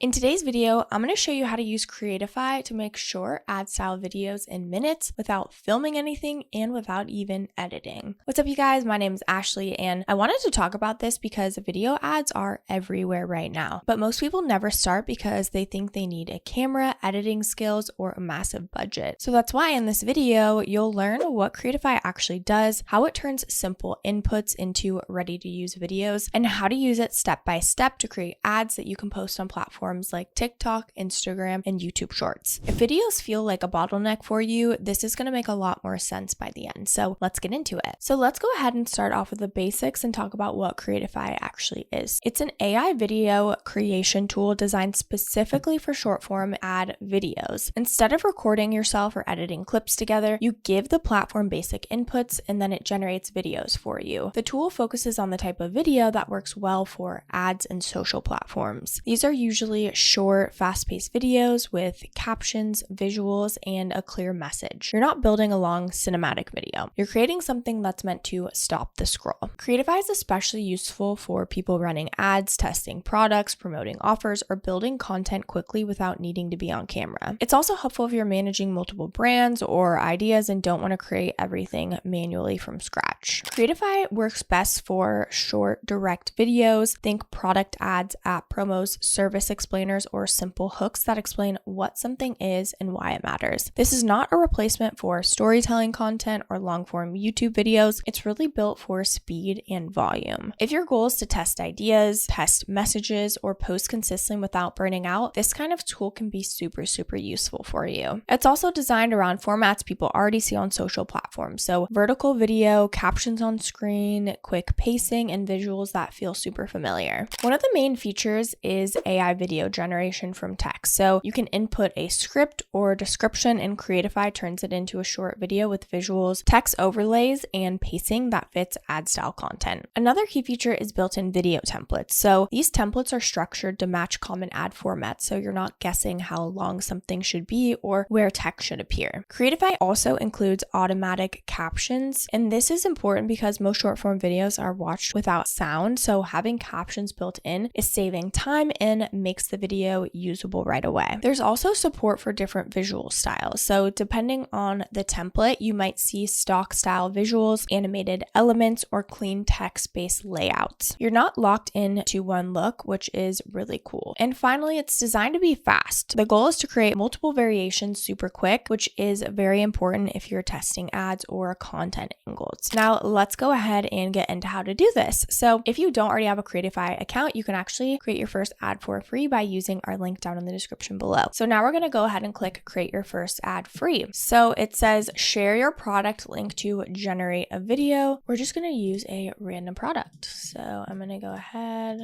In today's video, I'm going to show you how to use Creatify to make short ad style videos in minutes without filming anything and without even editing. What's up, you guys? My name is Ashley, and I wanted to talk about this because video ads are everywhere right now. But most people never start because they think they need a camera, editing skills, or a massive budget. So that's why in this video, you'll learn what Creatify actually does, how it turns simple inputs into ready-to-use videos, and how to use it step by step to create ads that you can post on platforms like TikTok, Instagram, and YouTube Shorts. If videos feel like a bottleneck for you, this is going to make a lot more sense by the end. So let's get into it. So let's go ahead and start off with the basics and talk about what Creatify actually is. It's an AI video creation tool designed specifically for short form ad videos. Instead of recording yourself or editing clips together, you give the platform basic inputs and then it generates videos for you. The tool focuses on the type of video that works well for ads and social platforms. These are usually short, fast-paced videos with captions, visuals, and a clear message. You're not building a long cinematic video. You're creating something that's meant to stop the scroll. Creatify is especially useful for people running ads, testing products, promoting offers, or building content quickly without needing to be on camera. It's also helpful if you're managing multiple brands or ideas and don't want to create everything manually from scratch. Creatify works best for short, direct videos. Think product ads, app promos, service explainers, or simple hooks that explain what something is and why it matters. This is not a replacement for storytelling content or long-form YouTube videos. It's really built for speed and volume. If your goal is to test ideas, test messages, or post consistently without burning out, this kind of tool can be super useful for you. It's also designed around formats people already see on social platforms. So vertical video, captions on screen, quick pacing, and visuals that feel super familiar. One of the main features is AI video generation from text. So you can input a script or description and Creatify turns it into a short video with visuals, text overlays, and pacing that fits ad style content. Another key feature is built-in video templates. So these templates are structured to match common ad formats, so you're not guessing how long something should be or where text should appear. Creatify also includes automatic captions, and this is important because most short form videos are watched without sound, so having captions built in is saving time and makes the video usable right away. There's also support for different visual styles. So depending on the template, you might see stock style visuals, animated elements, or clean text-based layouts. You're not locked in to one look, which is really cool. And finally, it's designed to be fast. The goal is to create multiple variations super quick, which is very important if you're testing ads or content angles. Now, let's go ahead and get into how to do this. So if you don't already have a Creatify account, you can actually create your first ad for free by using our link down in the description below. So now we're going to go ahead and click create your first ad free. So it says share your product link to generate a video. We're just going to use a random product. So I'm going to go ahead.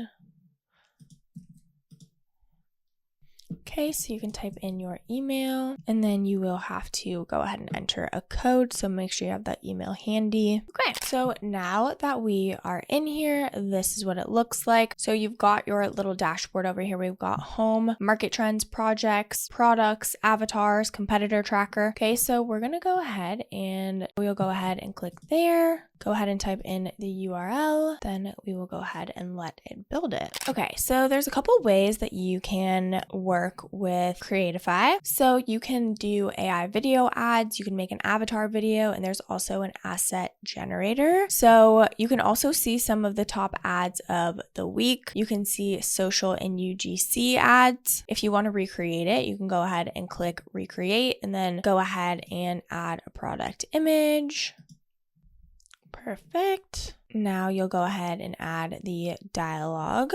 Okay, so you can type in your email and then you will have to go ahead and enter a code. So make sure you have that email handy. Okay, so now that we are in here, this is what it looks like. So you've got your little dashboard over here. We've got home, market trends, projects, products, avatars, competitor tracker. Okay, so we're going to go ahead and we'll go ahead and click there. Go ahead and type in the URL, then we will go ahead and let it build it. Okay, so there's a couple ways that you can work with Creatify. So you can do AI video ads, you can make an avatar video, and there's also an asset generator. So you can also see some of the top ads of the week. You can see social and UGC ads. If you want to recreate it, you can go ahead and click recreate and then go ahead and add a product image. Perfect. Now you'll go ahead and add the dialogue.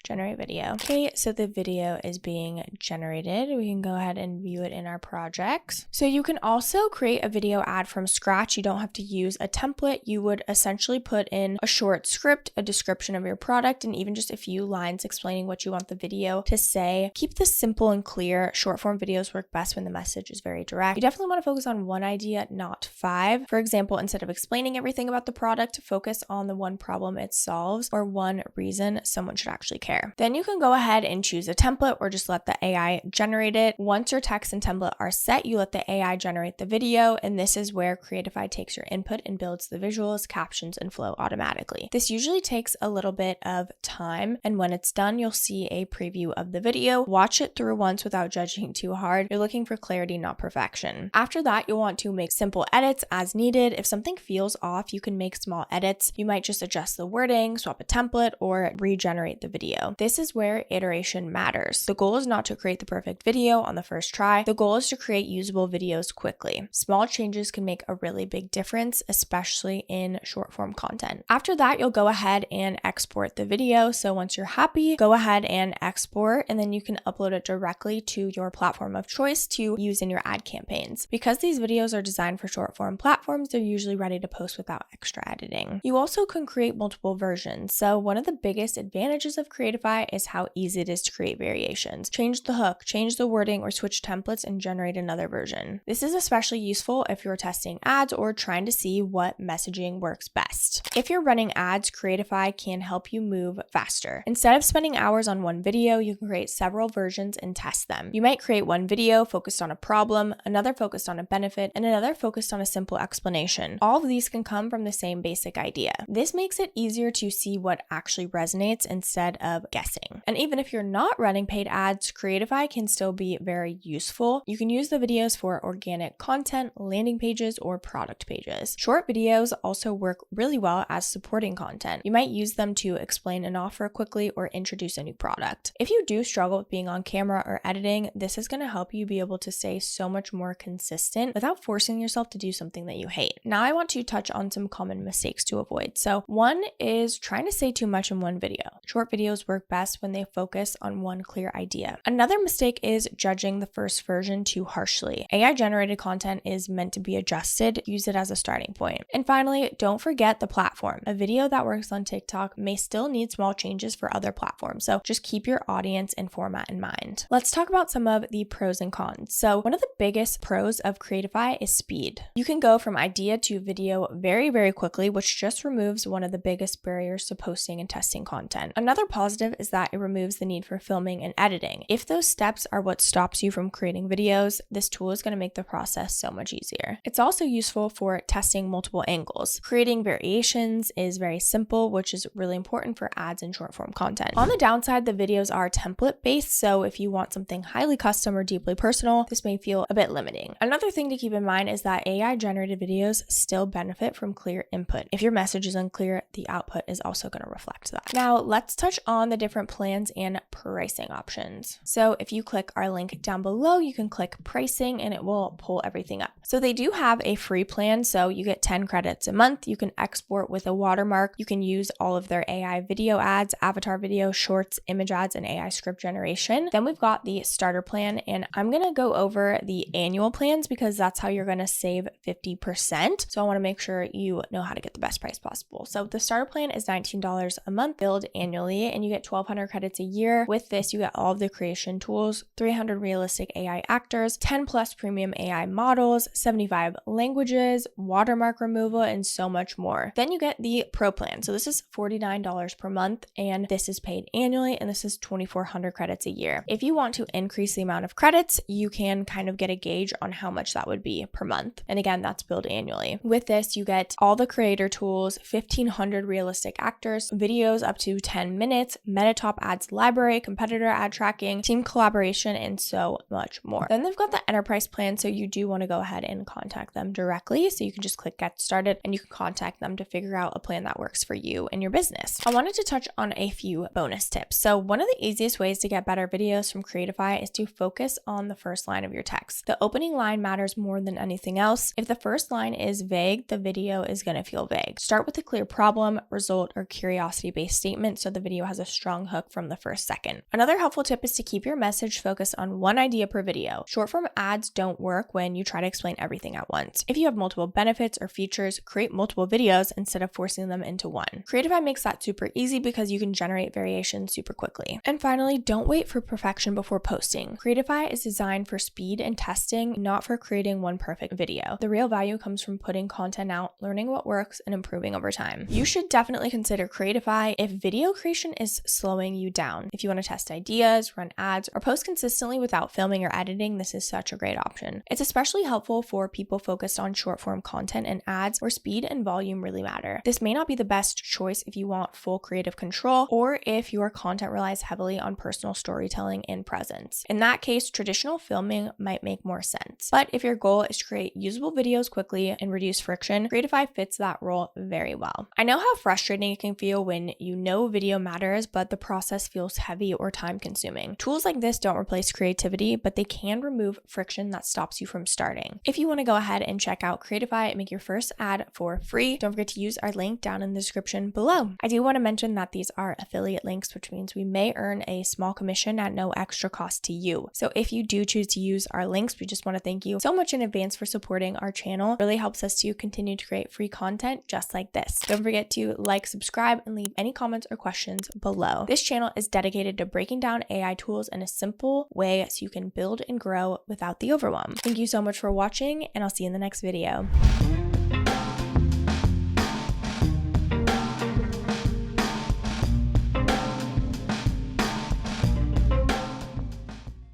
Generate video. Okay, so the video is being generated. We can go ahead and view it in our projects. So you can also create a video ad from scratch. You don't have to use a template. You would essentially put in a short script, a description of your product, and even just a few lines explaining what you want the video to say. Keep this simple and clear. Short form videos work best when the message is very direct. You definitely want to focus on one idea, not five. For example, instead of explaining everything about the product, focus on the one problem it solves or one reason someone should actually care. there. Then you can go ahead and choose a template or just let the AI generate it. Once your text and template are set, you let the AI generate the video, and this is where Creatify takes your input and builds the visuals, captions, and flow automatically. This usually takes a little bit of time, and when it's done, you'll see a preview of the video. Watch it through once without judging too hard. You're looking for clarity, not perfection. After that, you'll want to make simple edits as needed. If something feels off, you can make small edits. You might just adjust the wording, swap a template, or regenerate the video. This is where iteration matters. The goal is not to create the perfect video on the first try. The goal is to create usable videos quickly. Small changes can make a really big difference, especially in short form content. After that, you'll go ahead and export the video. So once you're happy, go ahead and export, and then you can upload it directly to your platform of choice to use in your ad campaigns. Because these videos are designed for short form platforms, they're usually ready to post without extra editing. You also can create multiple versions. So one of the biggest advantages of Creatify is how easy it is to create variations. Change the hook, change the wording, or switch templates and generate another version. This is especially useful if you're testing ads or trying to see what messaging works best. If you're running ads, Creatify can help you move faster. Instead of spending hours on one video, you can create several versions and test them. You might create one video focused on a problem, another focused on a benefit, and another focused on a simple explanation. All of these can come from the same basic idea. This makes it easier to see what actually resonates instead of guessing. And even if you're not running paid ads, Creatify can still be very useful. You can use the videos for organic content, landing pages, or product pages. Short videos also work really well as supporting content. You might use them to explain an offer quickly or introduce a new product. If you do struggle with being on camera or editing, this is going to help you be able to stay so much more consistent without forcing yourself to do something that you hate. Now I want to touch on some common mistakes to avoid. So one is trying to say too much in one video. Short videos work best when they focus on one clear idea. Another mistake is judging the first version too harshly. AI generated content is meant to be adjusted. Use it as a starting point. And finally, don't forget the platform. A video that works on TikTok may still need small changes for other platforms. So just keep your audience and format in mind. Let's talk about some of the pros and cons. So one of the biggest pros of Creatify is speed. You can go from idea to video very, very quickly, which just removes one of the biggest barriers to posting and testing content. Another positive is that it removes the need for filming and editing. If those steps are what stops you from creating videos, this tool is going to make the process so much easier. It's also useful for testing multiple angles. Creating variations is very simple, which is really important for ads and short form content. On the downside, the videos are template based, so if you want something highly custom or deeply personal, this may feel a bit limiting. Another thing to keep in mind is that AI generated videos still benefit from clear input. If your message is unclear, the output is also going to reflect that. Now let's touch on the different plans and pricing options. So if you click our link down below, you can click pricing and it will pull everything up. So they do have a free plan, so you get 10 credits a month. You can export with a watermark. You can use all of their AI video ads, avatar video, shorts, image ads, and AI script generation. Then we've got the starter plan, and I'm going to go over the annual plans because that's how you're going to save 50%. So I want to make sure you know how to get the best price possible. So the starter plan is $19 a month, billed annually, and you get 1,200 credits a year. With this, you get all of the creation tools, 300 realistic AI actors, 10 plus premium AI models, 75 languages, watermark removal, and so much more. Then you get the pro plan. So this is $49 per month, and this is paid annually, and this is 2,400 credits a year. If you want to increase the amount of credits, you can kind of get a gauge on how much that would be per month. And again, that's billed annually. With this, you get all the creator tools, 1,500 realistic actors, videos up to 10 minutes, meta top ads library, competitor ad tracking, team collaboration, and so much more. Then they've got the enterprise plan, so you do want to go ahead and contact them directly. So you can just click get started and you can contact them to figure out a plan that works for you and your business. I wanted to touch on a few bonus tips. So one of the easiest ways to get better videos from Creatify is to focus on the first line of your text. The opening line matters more than anything else. If the first line is vague, the video is going to feel vague. Start with a clear problem, result, or curiosity-based statement so the video has a strong hook from the first second. Another helpful tip is to keep your message focused on one idea per video. Short form ads don't work when you try to explain everything at once. If you have multiple benefits or features, create multiple videos instead of forcing them into one. Creatify makes that super easy because you can generate variations super quickly. And finally, don't wait for perfection before posting. Creatify is designed for speed and testing, not for creating one perfect video. The real value comes from putting content out, learning what works, and improving over time. You should definitely consider Creatify if video creation is slowing you down. If you want to test ideas, run ads, or post consistently without filming or editing, this is such a great option. It's especially helpful for people focused on short form content and ads where speed and volume really matter. This may not be the best choice if you want full creative control or if your content relies heavily on personal storytelling and presence. In that case, traditional filming might make more sense. But if your goal is to create usable videos quickly and reduce friction, Creatify fits that role very well. I know how frustrating it can feel when you know video matters, but the process feels heavy or time consuming. Tools like this don't replace creativity, but they can remove friction that stops you from starting. If you want to go ahead and check out Creatify and make your first ad for free, don't forget to use our link down in the description below. I do want to mention that these are affiliate links, which means we may earn a small commission at no extra cost to you. So if you do choose to use our links, we just want to thank you so much in advance for supporting our channel. It really helps us to continue to create free content just like this. Don't forget to like, subscribe, and leave any comments or questions below. This channel is dedicated to breaking down AI tools in a simple way so you can build and grow without the overwhelm. Thank you so much for watching, and I'll see you in the next video.